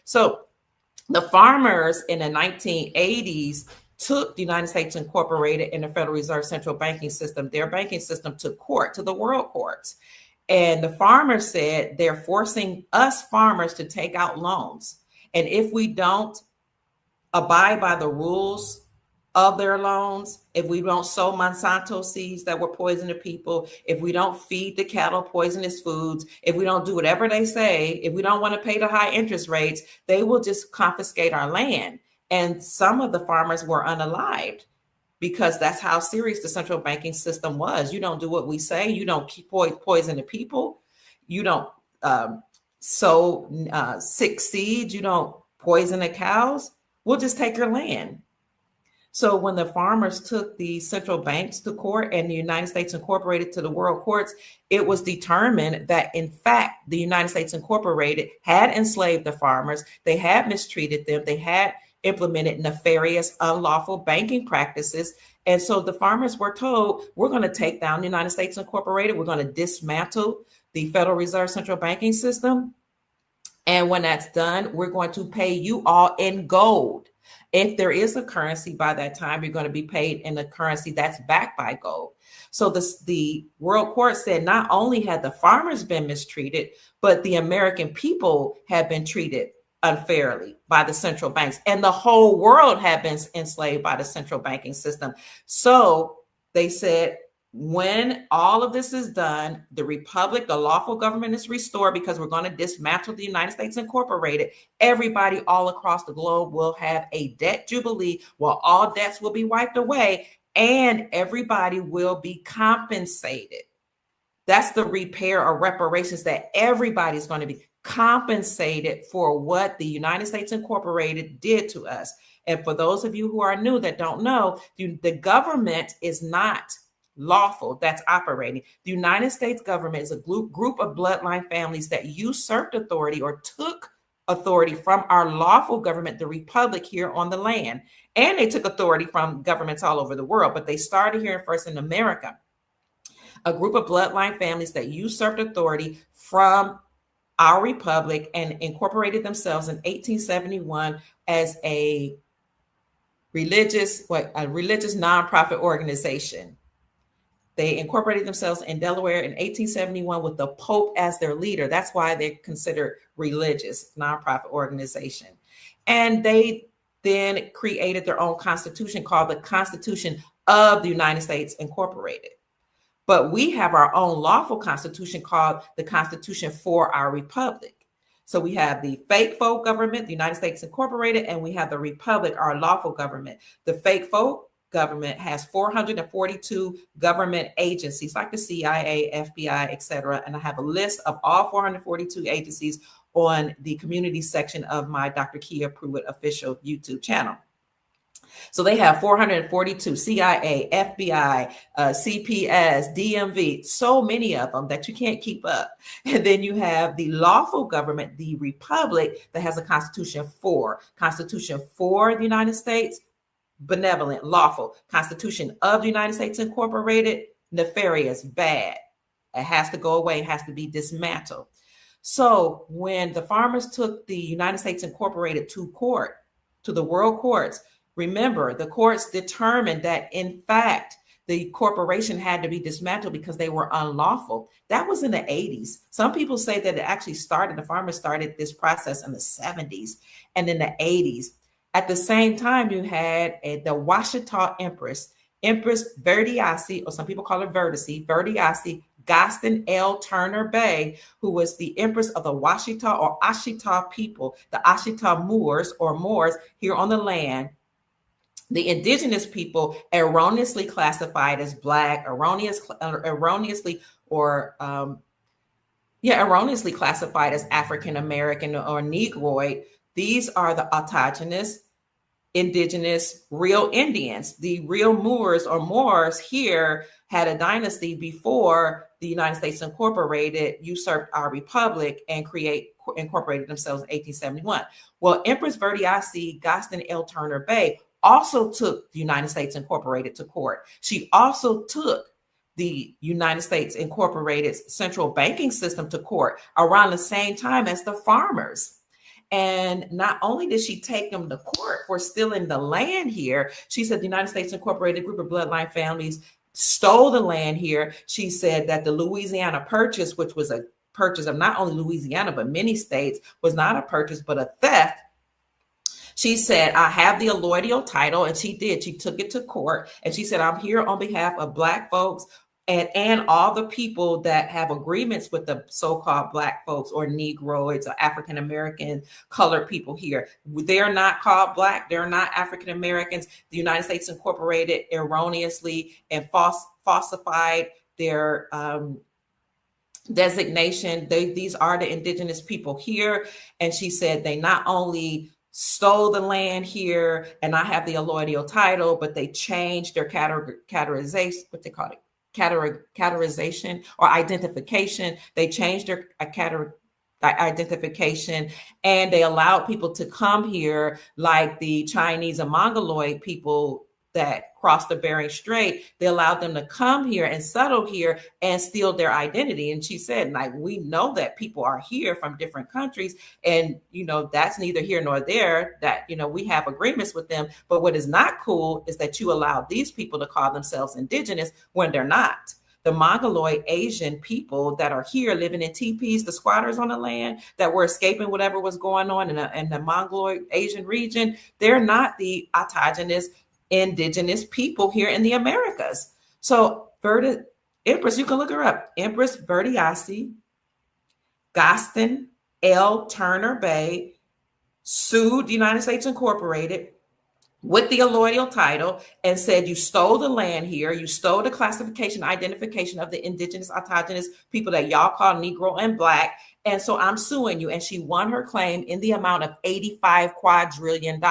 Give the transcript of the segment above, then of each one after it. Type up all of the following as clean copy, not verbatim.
So the farmers in the 1980s took the United States Incorporated and the Federal Reserve Central Banking System, their banking system, to court, to the world courts. And the farmers said they're forcing us farmers to take out loans. And if we don't abide by the rules of their loans, if we don't sow Monsanto seeds that will poison the people, if we don't feed the cattle poisonous foods, if we don't do whatever they say, if we don't want to pay the high interest rates, they will just confiscate our land. And some of the farmers were unalived because that's how serious the central banking system was. You don't do what we say. You don't keep poison the people. You don't sow sick seeds. You don't poison the cows. We'll just take your land. So when the farmers took the central banks to court and the United States Incorporated to the world courts, it was determined that, in fact, the United States Incorporated had enslaved the farmers. They had mistreated them. They had implemented nefarious, unlawful banking practices. And so the farmers were told, we're going to take down the United States Incorporated. We're going to dismantle the Federal Reserve Central Banking System. And when that's done, we're going to pay you all in gold. If there is a currency by that time, you're going to be paid in a currency that's backed by gold. So the World Court said not only had the farmers been mistreated, but the American people had been treated unfairly by the central banks, and the whole world had been enslaved by the central banking system. So they said, when all of this is done, the republic, the lawful government is restored because we're going to dismantle the United States Incorporated. Everybody all across the globe will have a debt jubilee where all debts will be wiped away and everybody will be compensated. That's the repair or reparations, that everybody's going to be compensated for what the United States Incorporated did to us. And for those of you who are new that don't know, the government is not lawful that's operating. The United States government is a group of bloodline families that usurped authority or took authority from our lawful government, the republic here on the land. And they took authority from governments all over the world, but they started here first in America. A group of bloodline families that usurped authority from our republic and incorporated themselves in 1871 as a religious nonprofit organization. They incorporated themselves in Delaware in 1871 with the Pope as their leader. That's why they're considered religious nonprofit organization. And they then created their own constitution called the Constitution of the United States Incorporated. But we have our own lawful constitution called the Constitution for our republic. So we have the fake folk government, the United States Incorporated, and we have the republic, our lawful government. The fake folk government has 442 government agencies like the CIA, FBI, etc. And I have a list of all 442 agencies on the community section of my Dr. Kia Pruitt official YouTube channel. So they have 442 CIA, FBI, CPS, DMV, so many of them that you can't keep up. And then you have the lawful government, the republic, that has a constitution for the United States, benevolent, lawful. Constitution of the United States Incorporated, nefarious, bad. It has to go away, it has to be dismantled. So when the farmers took the United States Incorporated to court, to the world courts, remember, the courts determined that, in fact, the corporation had to be dismantled because they were unlawful. That was in the 80s. Some people say that it actually started, the farmers started this process in the 70s and in the 80s. At the same time, you had the Washita Empress Verdiasi, or some people call her Verdiasi Gaston L. Turner Bay, who was the empress of the Washita or Ashita people, the Ashita Moors or Moors here on the land. The indigenous people erroneously classified as Black, erroneously classified as African American or Negroid. These are the autochthonous, indigenous, real Indians. The real Moors or Moors here had a dynasty before the United States Incorporated usurped our republic and incorporated themselves in 1871. Well, Empress Verdiasi Gaston L. Turner Bay also took the United States Incorporated to court. She also took the United States Incorporated central banking system to court around the same time as the farmers. And not only did she take them to court for stealing the land here, she said the United States Incorporated group of bloodline families stole the land here. She said that the Louisiana Purchase, which was a purchase of not only Louisiana, but many states, was not a purchase, but a theft. She said, I have the allodial title, and she did. She took it to court, and she said, I'm here on behalf of Black folks and all the people that have agreements with the so-called Black folks or Negroids or African American colored people here. They're not called Black. They're not African Americans. The United States Incorporated erroneously and falsified their designation. These are the indigenous people here. And she said they not only stole the land here, and I have the allodial title, but they changed their categorization, what they call it, categorization or identification. They changed their identification, and they allowed people to come here like the Chinese and Mongoloid people that crossed the Bering Strait. They allowed them to come here and settle here and steal their identity. And she said, like, we know that people are here from different countries, and, you know, that's neither here nor there, that, you know, we have agreements with them. But what is not cool is that you allow these people to call themselves indigenous when they're not. The Mongoloid Asian people that are here living in teepees, the squatters on the land that were escaping whatever was going on in the Mongoloid Asian region, they're not the autogenous indigenous people here in the Americas. So Empress, you can look her up, Empress Verdiasi Gaston L. Turner Bay sued the United States Incorporated with the allodial title and said, you stole the land here, you stole the classification, identification of the indigenous autogenous people that y'all call Negro and Black, and so I'm suing you. And she won her claim in the amount of $85 quadrillion.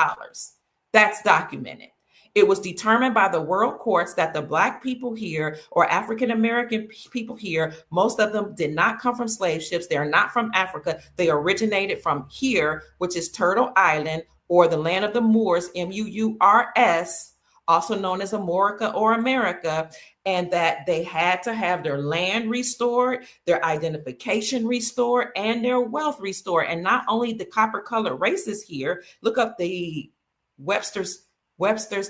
That's documented. It was determined by the world courts that the Black people here, or African American people here, most of them did not come from slave ships. They are not from Africa. They originated from here, which is Turtle Island, or the land of the Moors, M-U-U-R-S, also known as Amorica or America, and that they had to have their land restored, their identification restored, and their wealth restored. And not only the copper-colored races here, look up the Webster's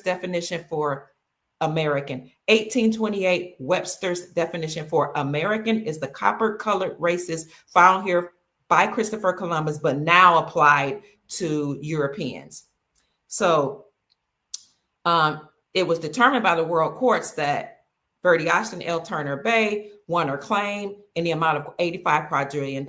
definition for American. 1828, Webster's definition for American is the copper-colored races found here by Christopher Columbus, but now applied to Europeans. So it was determined by the world courts that Verdiasi L. Turner Bay won her claim in the amount of $85 quadrillion,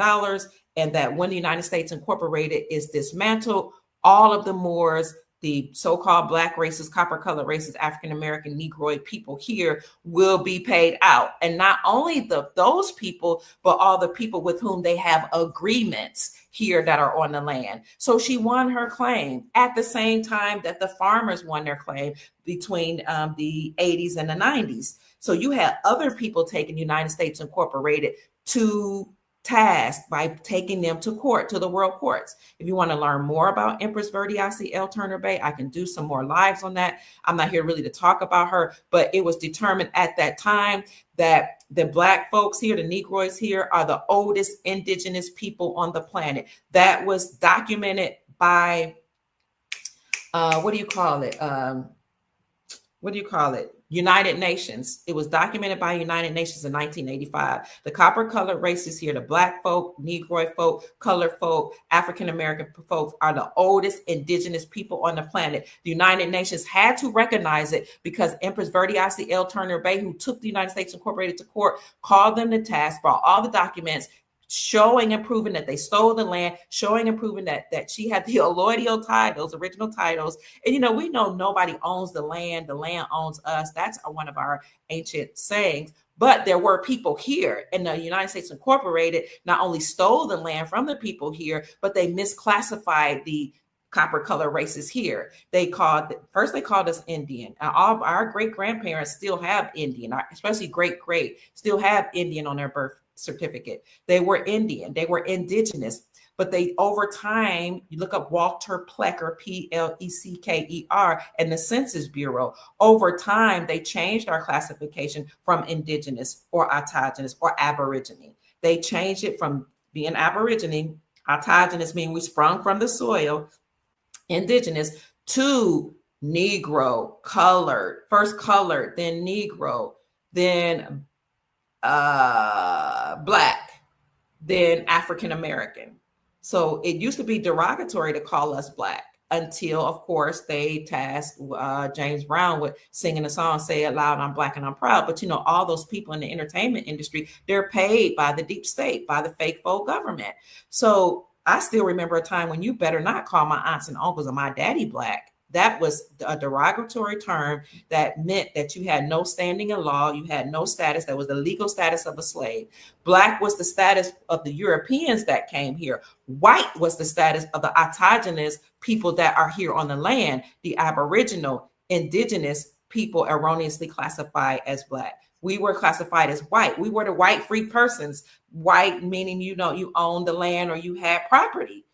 and that when the United States Incorporated is dismantled, all of the Moors, the so-called Black races, copper-colored races, African-American, Negroid people here will be paid out. And not only those people, but all the people with whom they have agreements here that are on the land. So she won her claim at the same time that the farmers won their claim between the 80s and the 90s. So you had other people taking United States Incorporated to task by taking them to court, to the world courts. If you want to learn more about Empress Verdiasi L. Turner Bay, I can do some more lives on that. I'm not here really to talk about her, but it was determined at that time that the Black folks here, the Negroids here, are the oldest indigenous people on the planet. That was documented by, what do you call it? United Nations. It was documented by United Nations in 1985. The copper-colored races here, the Black folk, Negroid folk, colored folk, African-American folks, are the oldest indigenous people on the planet. The United Nations had to recognize it because Empress Verdiasi L. Turner Bay, who took the United States Incorporated to court, called them to task, brought all the documents, showing and proving that they stole the land, showing and proving that she had the allodial titles, original titles. And, you know, we know nobody owns the land owns us. That's one of our ancient sayings. But there were people here, and the United States Incorporated not only stole the land from the people here, but they misclassified the copper-colored races here. They called us Indian. All our great-grandparents still have Indian, especially great-great, still have Indian on their birth certificate. They were Indian, they were indigenous, but they, over time, you look up Walter Plecker, P-L-E-C-K-E-R, and the Census Bureau, over time, they changed our classification from indigenous or autogenous or aborigine. They changed it from being aborigine, Autogenous means we sprung from the soil. Indigenous, to Negro, colored, first colored, then Negro, then Black, then African American. So it used to be derogatory to call us Black until, of course, they tasked James Brown with singing a song, "Say It Loud, I'm Black and I'm Proud." But, you know, all those people in the entertainment industry, they're paid by the deep state, by the fake faux government. So I still remember a time when you better not call my aunts and uncles or my daddy Black. That was a derogatory term that meant that you had no standing in law, you had no status. That was the legal status of a slave. Black was the status of the Europeans that came here. White was the status of the autogenous people that are here on the land, the Aboriginal, indigenous people erroneously classified as Black. We were classified as white. We were the white free persons. White meaning, you know, you owned the land or you had property.